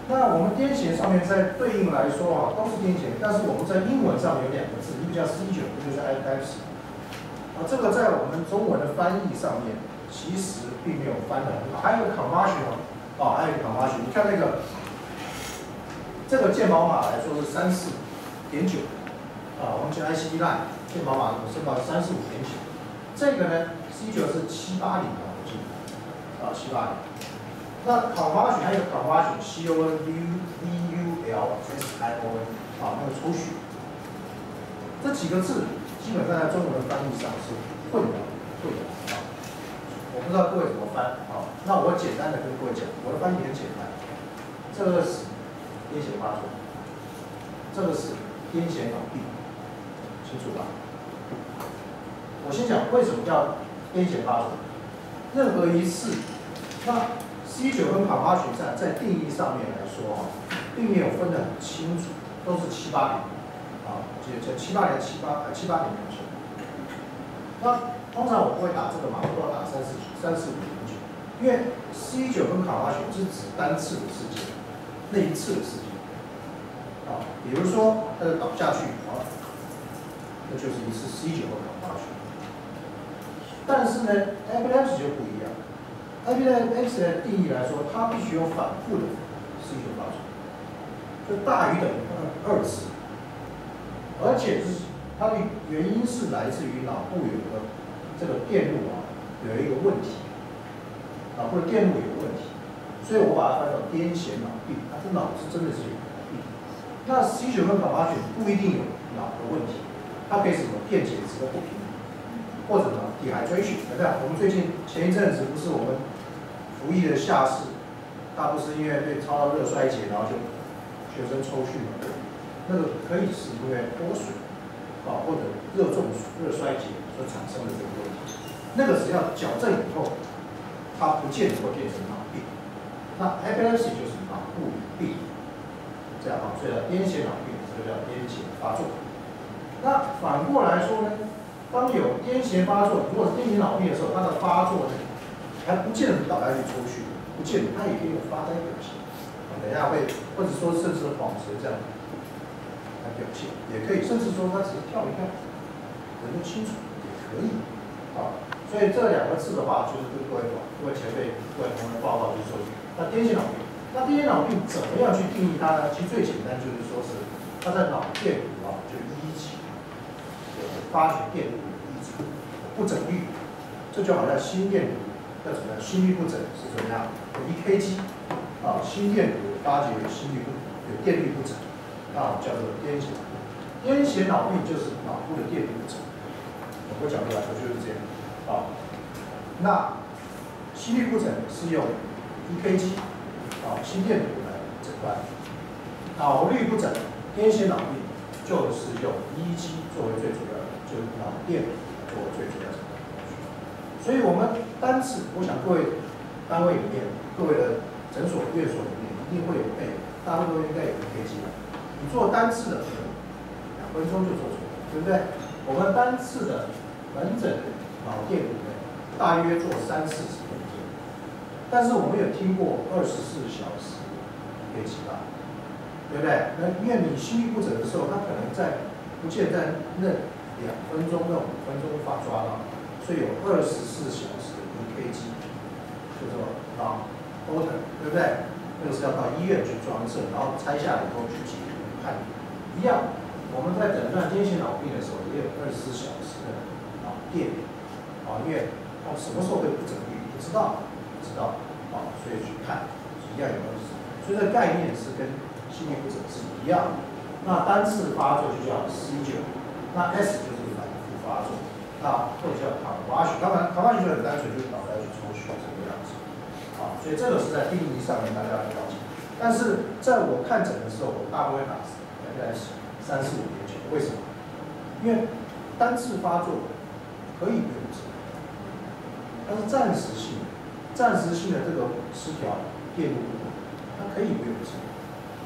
那我们癫痫上面在对应来说啊，都是癫痫，但是我们在英文上有两个字，一个叫 C9，一个就是 epilepsy。这个在我们中文的翻译上面其实并没有翻得很好。还有一个 convulsion 还有一个 convulsion， 你看那个这个健保码来说是34.9我们讲 ICD-9 健保码申报是35.9，这个呢 C9 是780我记得780。那 convulsion 还有一个 convulsion CONVULSION 那个抽血，这几个字基本上在中文的翻译上是混淆我不知道各位怎么翻那我简单的跟各位讲，我的翻译很简单，这个是癫痫发作，这个是癫痫脑病，清楚吧？我先讲为什么叫癫痫发作，任何一次，那 C9 跟convulsion在定义上面来说并没有分得很清楚，都是780这780、780.9。那通常我不会打这个码，我都要打35.9，因为 C9 跟convulsion是指单次的事件，那一次的事件比如说它就倒下去那就是一次 C9 和convulsion。但是呢 epilepsy 就不一样。epilepsy 的定义来说，它必须有反复的 C9 发作，就大于等于2次，而且它的原因是来自于脑部有个这个电路有一个问题，脑部的电路有问题，所以我把它翻到癫痫脑病，它这脑子真的是有病。那 C9 跟convulsion不一定有脑的问题，它可以是什么电解质的不平衡，或者呢dehydration，对不对？我们最近前一阵子不是我们服役的下士，他不是因为被超到热衰竭，然后就全身抽搐嘛？那个可以是因为脱水或者热中暑、热衰竭所产生的这个问题。那个只要矫正以后，它不见得会变成脑病。那 epilepsy 就是脑部病，这样所以叫癫痫脑病，这个叫癫痫发作。那反过来说呢，当有癫痫发作，如果是癫痫脑病的时候，它的发作呢，还不见得倒下去抽搐，不见得，它也可以有发呆表现。等一下会，或者说甚至恍神这样来表现，也可以，甚至说它只是跳一跳，人都清楚也可以。所以这两个字的话，就是对各位前辈、各位同仁报告，就是说，那癫痫脑病，那癫痫脑病怎么样去定义它呢？其实最简单就是说是它在脑电路就一级发觉电路一级不整律，这就好像心电图要怎么样，心律不整是怎么样？有 EKG 心电图发觉有心律有电律不整，叫做癫痫。癫痫脑病就是脑部的电路不整，某个角度来说就是这样。那心律不整是用 EKG 心电图来诊断，脑律不整癫痫脑病就是用 EEG 作为最主要的，就是脑电作为最主要的诊断工具。所以我们单次，我想各位单位里面、各位的诊所、院所里面一定会有大部分应该有 EKG 的。你做单次的2分钟就做出来，对不对？我们单次的门诊脑电图呢，大约做30-40分钟，但是我们有听过24小时EKG吧，对不对？那因为你心律不整的时候，它可能不见在那2分钟、那5分钟无法抓到，所以有24小时的 EKG， 就说order， 对不对？那个是要到医院去装设，然后拆下来以后去解读判定。一样，我们在诊断癫痫脑病的时候，也有24小时的脑电。因为什么时候会不整律不知道，所以去看一样有20，所以这个概念是跟心律不整是一样的。那单次发作就叫 C9， 那 S 就是反复发作，那或者叫convulsion，当然convulsion就很单纯，就是脑袋去抽搐这个样子。所以这个是在定义上面大家要了解。但是在我看诊的时候，我大部分打35.9，为什么？因为单次发作可以不用治。它是暂时性的这个失调电路不稳，它可以不用治。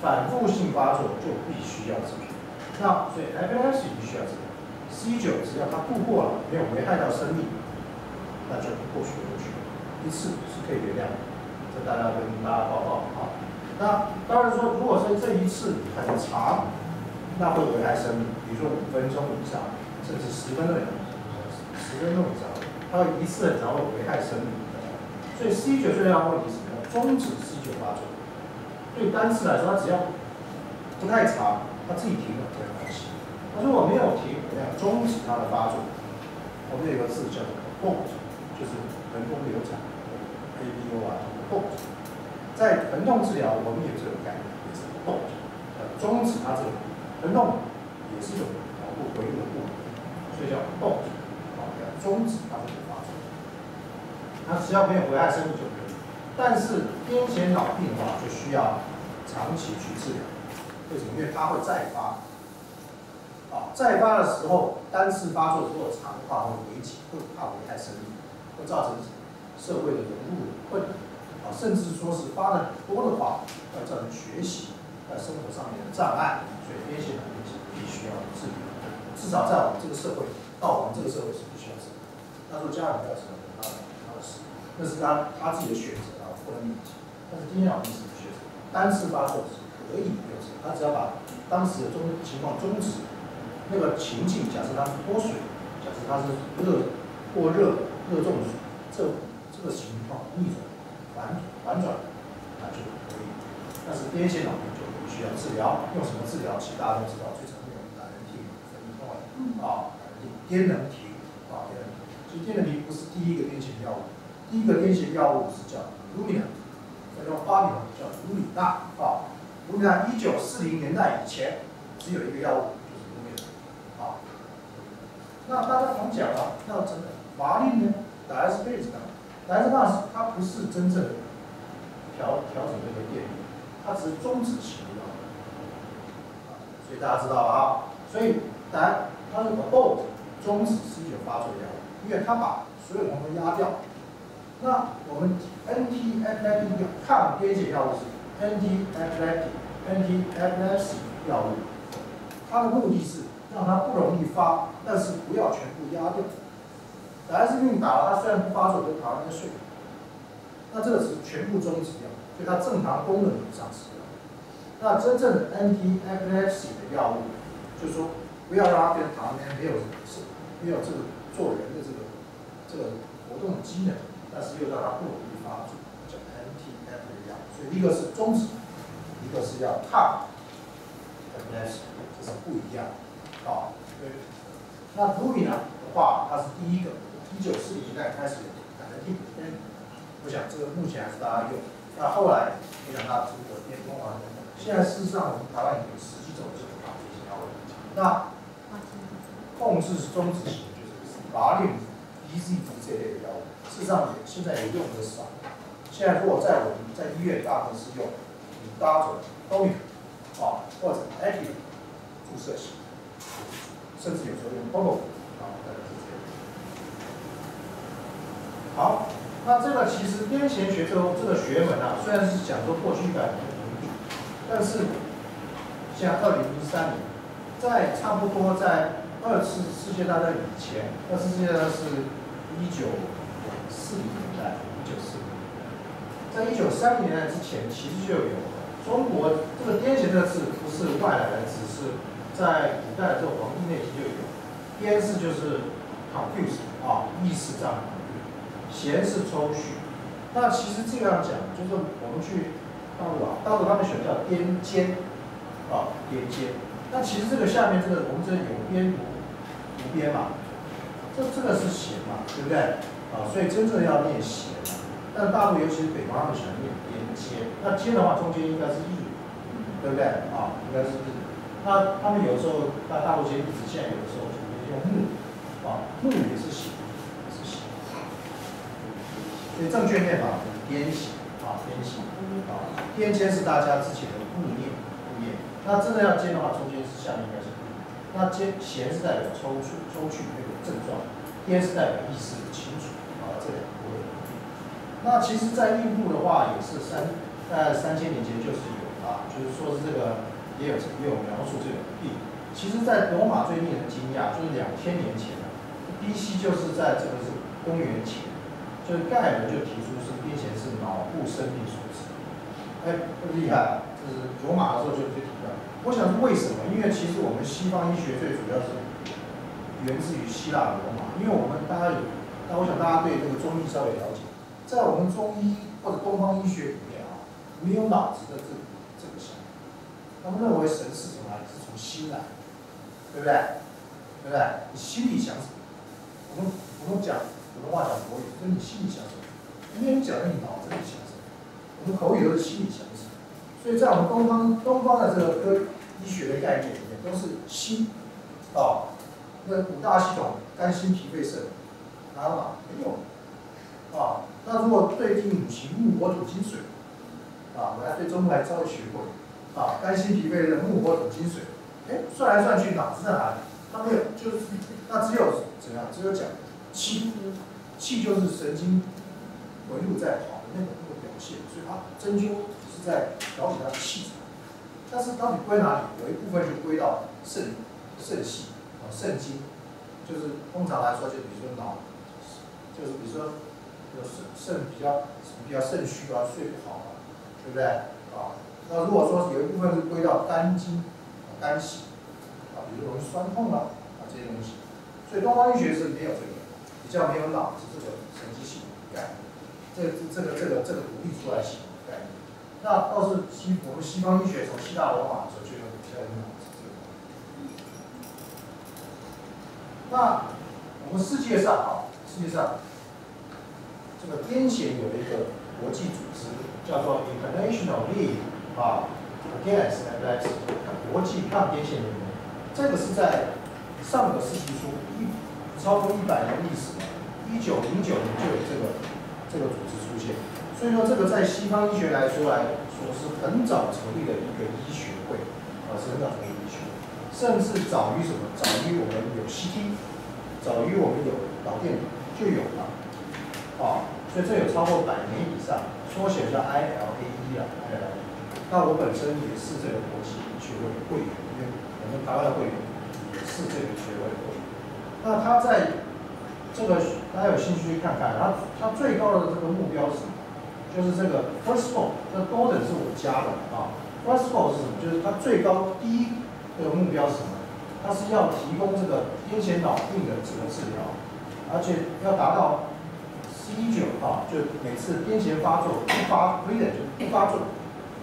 反复性发作就必须要治疗。那所以 epilepsy 必须要治疗。C9 只要它度过了，没有危害到生命，那就过去，一次是可以原谅的。这大家跟大家报告那当然说，如果说这一次很长，那会危害生命，比如说5分钟以上，甚至10分钟以上，它会一次很长会危害生命。所以 C9 最大的问题是什么？终止 C9 发作。对单次来说，它只要不太长，它自己停了没有关系。它如果没有停，我们要终止它的发作。我们有一个字叫做 abort， 就是人工流产 ，abort。在疼痛治疗，我们也是有概念，也是 abort， 终止它这个疼痛也是有脑部回路的部分，所以叫 abort， 要终止它这个发作。它只要没有危害生命就可以。但是癫痫脑病的话，就需要长期去治疗。为什么？因为它会再发。再发的时候，单次发作如果长的话，会怕危害生命，会造成社会的融入的困难。甚至说是发的很多的话，会造成学习、生活上面的障碍。所以癫痫脑病是必须要治疗，至少在我们这个社会，到我们这个社会是必须要治疗。那说家人不要治疗，他的事，那是他自己的选择啊，不能勉强。但是癫痫脑病是选择，单次发作是可以没有治疗，他只要把当时的情况终止，那个情境，假设他是脱水，假设他是过热中暑，这个情况逆转。反转，那就可以。但是癫痫脑病就必须要治疗，用什么治疗？其实大家都知道，最常用的懒人停、分离痛癫能停癫能停。其实癫能停不是第一个癫痫药物，第一个癫痫药物是叫卢米纳，叫发明的叫卢米纳卢米纳1940年代以前只有一个药物，就是卢米纳那大家常讲了，那真的麻令呢？打的是贝子呢？来自那它不是真正的调整这个电力，它只是终止型的药物，所以大家知道啊。所以它是 abort 终止 C9 发作的药物，因为它把所有红都压掉。那我们 anti-epileptic 抗癫痫药物是 anti-epilepsy 药物，它的目的是让它不容易发，但是不要全部压掉。打是命打了，它虽然不发作，就躺在那睡。那这个是全部终止掉，所以它正常功能不丧失掉。那真正的 anti-epilepsy 的药物，就是说不要让它变成躺在那边没有这个做人的这个活动的机能，但是又让它不容易发作，叫 anti-epilepsy 药。所以一个是终止，一个是要抗 epilepsy， 这是不一样。对。那卢米呢的话，它是第一个。1940年代开始有懒人停，我想这个目前还是大家用。那后来没想到中国电动等等，现在事实上我们台湾有10几种这种这些药物。那控制终止型就是麻令、EZD 这类的药物，事实上现在也用的少。现在如果在我们在医院大部分是用搭着东米或者 active 注射型，甚至有时候用 BOBO。好，那这个其实癫痫学这个学门啊，虽然是讲说过去100年的研究，但是像2013年，在差不多在2次世界大战以前，2次世界大战是1940年代，1940年代，在1930年代之前，其实就有中国这个癫痫这个字不是外来的字，是在古代的这个《黄帝内经》就有，癫是就是 confuse 意识障碍。痫是抽搐，那其实这样讲，就是我们去大陆他们选叫癫痫，癫痫。那其实这个下面这个我们这有边无边嘛，这个是痫嘛，对不对？所以真正要念痫嘛。但大陆尤其是北方，他们喜欢念癫痫。那痫的话，中间应该是日，对不对？应该是日。那他们有时候在大陆接日子，现在有的时候就用木，木也是痫。所以正确念法是癫痫癫痫癫痫是大家之前的误念。那真的要尖的话，中间是下面应该是不。那痫是代表抽搐那个症状，癫是代表意识不清楚这两个不会有病。那其实，在印度的话，也是在3000年前就是有就是说是这个也有描述这种病。其实，在罗马最令人惊讶，就是2000年前BC 就是在这个是公元前。就是盖尔就提出是癫痫是脑部生病所致，厉害，就是罗马的时候就提到。我想是为什么？因为其实我们西方医学最主要是源自于希腊罗马，因为我们我想大家对这个中医稍微了解，在我们中医或者东方医学里面啊，没有脑子的这个想法，他们认为神是从哪里？是从心来，对不对？对不对？你心里想什么？我们讲普通话讲国语，就是你心里想什么？没人讲你脑子里想什么，我们口语都是心里想什么。所以在我们东方的这个医学的概念里面，都是心啊，那五大系统，肝、心、脾、肺、肾，哪有脑？没有啊。那如果对应五行木、火、土、金、水啊，我来对中医还稍微学过啊，肝、心、脾、肺、肾、木、火、土、金、水，哎，算来算去，脑子在哪里？它没有，就是那只有怎样？只有讲气，气就是神经回路在跑的那个表现，所以它针灸是在调节它的气场。但是到底归哪里？有一部分就归到肾系啊，肾经，就是通常来说，就比如说脑，就是比如说有肾比较肾虚啊，睡不好啊，对不对啊？那如果说有一部分是归到肝经、肝系啊，比如容易酸痛啊这些东西，所以东方医学是没有这个，比较没有脑子这个神经系统的概念，这个独立出来系统的概念。那倒是我们西方医学从希腊罗马的时候就有比较有脑子这个。那我们世界上这个癫痫有一个国际组织叫做 International League Against Epilepsy 国际抗癫痫联盟，这个是在上个世纪初超过100年历史了，1909年就有这个组织出现。所以说，这个在西方医学来说是很早成立的一个医学会，是很早成立的医学会，甚至早于什么？早于我们有 CT， 早于我们有脑电脑就有了，所以这有超过100年以上，缩写叫 ILAE 那我本身也是这个国际医学会的会员，因为我们台湾的会员也是这个学会的会员。那他在这个大家有兴趣去看看，他最高的这个目标是什么？就是这个 first goal， 那 golden 是我加的first goal 是什么？就是它最高第一个目标是什么？它是要提供这个癫痫脑病的这个治疗，而且要达到C19就每次癫痫发作不发作，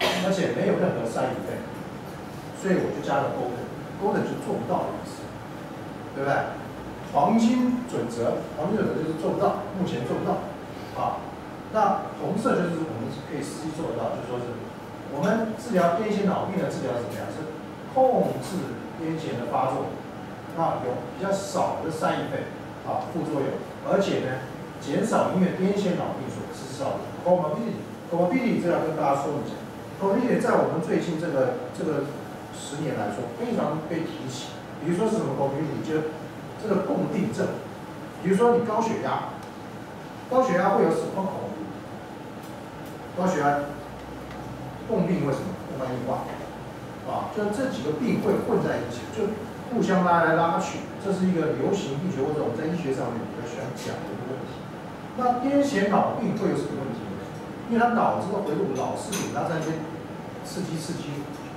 而且没有任何side effect，所以我就加了 golden 就做不到的意思，对不对？黄金准则就是做不到，目前做不到那红色就是我们可以实际做得到，就是说是我们治疗癫痫脑病的治疗怎么样？是控制癫痫的发作，那有比较少的side effect副作用，而且呢减少因为癫痫脑病所制造的 comorbidity 这要跟大家说一下 ，comorbidity 在我们最近这个10年来说非常被提起，比如说是什么 comorbidity， 就这个共病症，比如说你高血压会有什么comorbidity？高血压共病为什么？动脉硬化就这几个病会混在一起，就互相拉来拉去，这是一个流行病学或者我们在医学上面比较喜欢讲的一个问题。那癫痫脑病会有什么问题呢？因为他脑子的回路老是给他在那边刺激，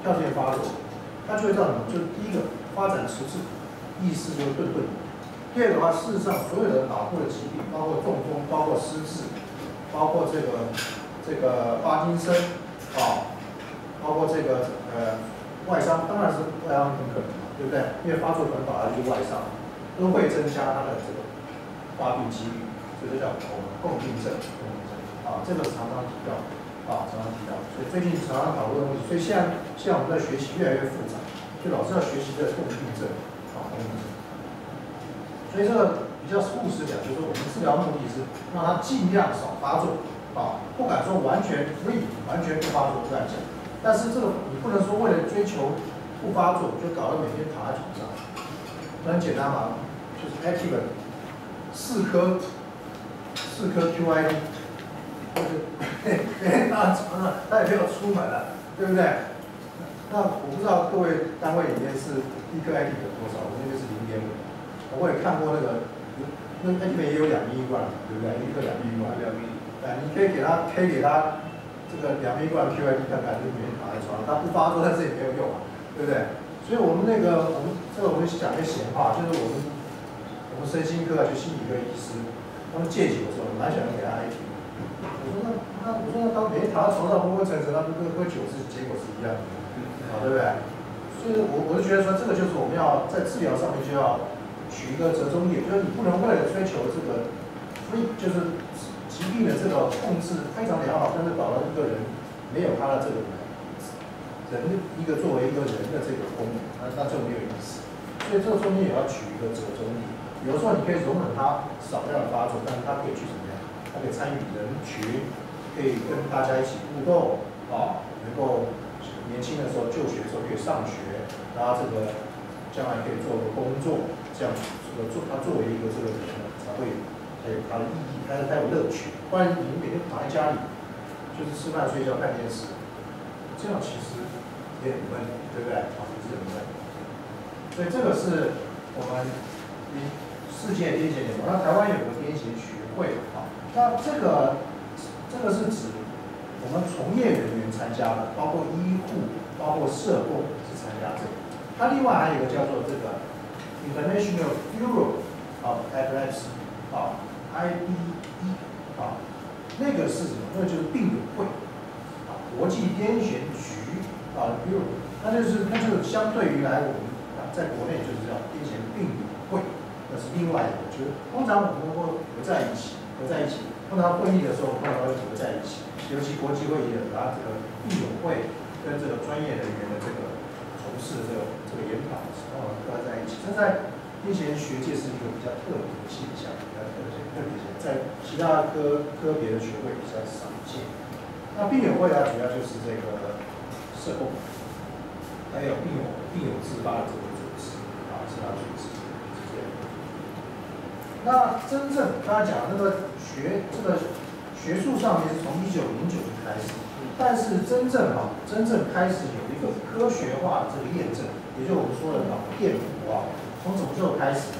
跳线发作，它就会造成就第一个发展迟滞，意识就会顿。第二个的话，事实上所有的脑部的疾病，包括中风，包括失智，包括这个帕金森包括外伤，当然是外伤很可能对不对？因为发作可能导致外伤，都会增加它的这个发病几率，所以这叫共病症这个常常提到所以最近常常讨论的问题，所以现在我们在学习越来越复杂，就老师要学习这个共病症所以这个比较务实讲，就是我们治疗目的是让它尽量少发作不敢说完全 free， 完全不发作不敢讲，但是这个你不能说为了追求不发作就搞得每天躺在床上，很简单嘛，就是 active 4颗 QID， 每天躺在床上，他也没有出门了，对不对？那我不知道各位单位里面是1颗 active 有多少，我那边是0.5，我也看过那active 也有2 milligram， 对不对？1颗2 milligram，你可以给他这个两边一罐 QID 看看，就每天躺在床上，它不发作，但是也没有用啊，对不对？所以我们讲一个闲话，就是我们身心科就心理科医师，他们戒酒的时候，蛮喜欢给他 IP。我说那当每天躺在床上昏昏沉沉，那不跟喝酒结果是一样的，啊，对不对？所以我就觉得说，这个就是我们要在治疗上面就要取一个折中点，就是你不能为了追求这个，就是疾病的这个控制非常良好，但是搞到一个人没有他的这个人作为一个人的这个功能，那就没有意思。所以这个中间也要取一个折中点。有的时候你可以容忍他少量的发作，但是他可以去怎么样？他可以参与人群，可以跟大家一起互动啊，能够年轻的时候就学的时候可以上学，然后这个将来可以做个工作，这样他作为一个这个人才会有他的意义，但是他有乐趣。不然你每天躺在家里就是吃饭睡觉看电视，这样其实也很闷，对不对？啊，也是很闷。所以这个是我们世界癫痫联盟，那台湾有个癫痫学会啊，那这个是指我们从业人员参加的，包括医护、包括社工是参加这个。它另外还有一个叫做这个 International Bureau of Epilepsy 啊 IBE 啊，那个是什么？那个就是病友会啊，国际癫痫局啊 Bureau， 那就是相对于来我们在国内就是叫癫痫病友会，那是另外一个，就是通常我们会合在一起。通常会议的时候，通常会合在一起，尤其国际会议的，拿这个病友会跟这个专业人员的这个从事这个研讨的时候合在一起。这在癫痫学界是一个比较特别的现象，在其他科别的学会比较少见。那病友会主要就是这个社工，还有病友自发的这个组织啊，自发组织。那真正刚才讲那个学术上面是从1909年开始，但是真正开始有一个科学化的这个验证，也就是我们说的脑电图啊，从什么时候开始？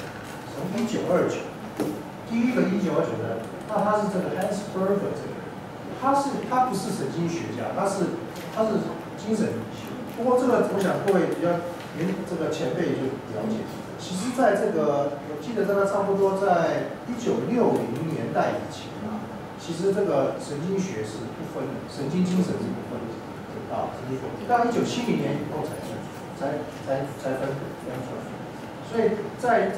从1929，第一个1929的，那他是这个 Hans Berger 这个人，他不是神经学家，他是精神学。不过这个我想各位比较这个前辈就了解。其实，在这个我记得这个差不多在1960年代以前啊，其实这个神经学是不分的，神经精神是不分的啊。到1970年以后才分出来。所以在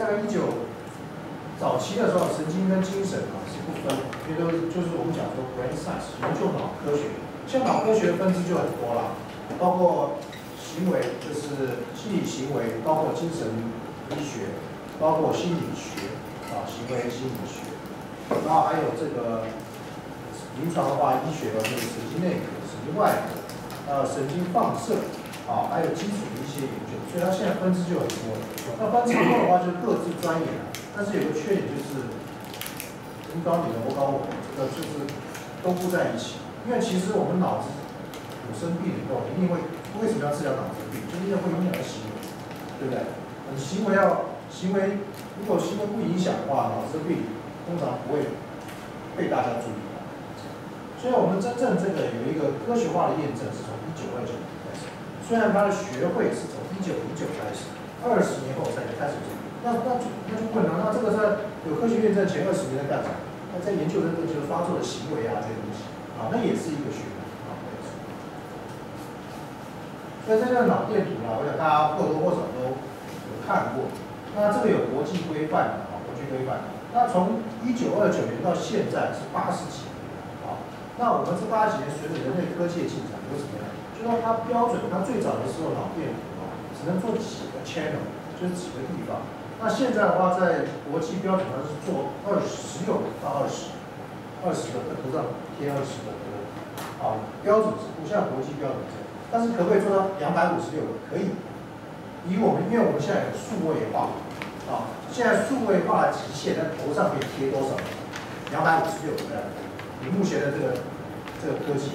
早期的时候，神经跟精神啊是不分的，因为就是我们讲说 brain science 研究脑科学，像脑科学的分支就很多啦，包括行为就是心理行为，包括精神医学，包括心理学啊，行为心理学，然后还有这个临床的话，医学的就是神经内科、神经外科，神经放射啊，还有基础的一些研究，所以它现在分支就很多了。那分支多的话，就各自专研了，但是有个缺点就是你搞你的，我搞我的，这个就是都不在一起。因为其实我们脑子有生病以后，一定会为什么要治疗脑子病？就是因为会影响到行为，对不对？你行为如果行为不影响的话，脑子病通常不会被大家注意到。所以我们真正这个有一个科学化的验证是从1929年开始，虽然它的学会是从1909开始，20年后才开始做。那就问了，那这个在有科学验证前20年在干啥？那在研究这个就是发作的行为啊这些东西啊，那也是一个学问啊。所以这个脑电图啊，我想大家或多或少都有看过。那这个有国际规范的啊，国际规范。那从1929年到现在是80几年啊。那我们这80几年随着人类科技的进展，有什么样？就说它标准，它最早的时候脑电图啊，只能做几个 channel， 就是几个地方。那现在的话，在国际标准上是做16到20个头上贴20个头啊，标准是不像国际标准这样。但是可不可以做到256个？可以。因为我们现在有数位化啊，现在数位化的极限在头上可以贴多少？256个。你目前的这个科技，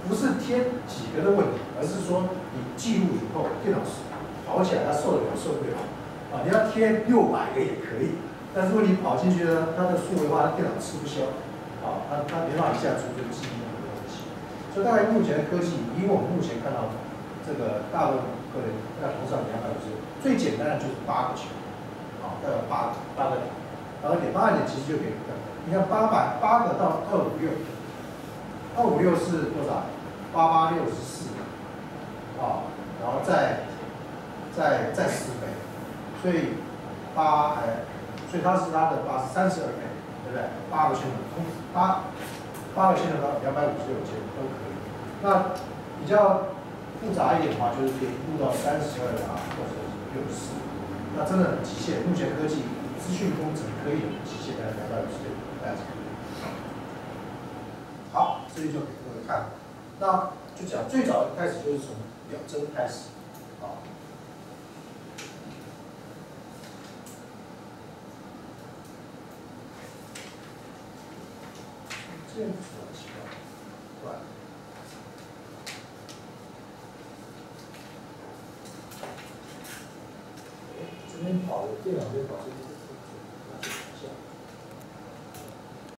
不是贴几个的问题，而是说你记录以后，电脑跑起来它受得了受不了啊？你要贴600个也可以，但是如果你跑进去呢，它的数位化，它电脑吃不消啊，它没办法一下储存记忆那么多东西。所以大概目前的科技，以我们目前看到的这个大陆个人在头上250，最简单的就是8个球，啊，要有8个点，8个点其实就可以看，你看8个到256是多少？8864，啊，然后再10倍，所以所以它的8是32倍，对不对？8个线头8个线头到256线都可以。那比较复杂一点的话，就是可以录到32啊，或者是64。那真的很极限，目前科技资讯工程可以的极限在256，大家可以。好，这里就给各位看。那就讲最早的开始就是从表征开始，啊。这样子很奇怪，对吧？这边跑的电脑这边跑这边。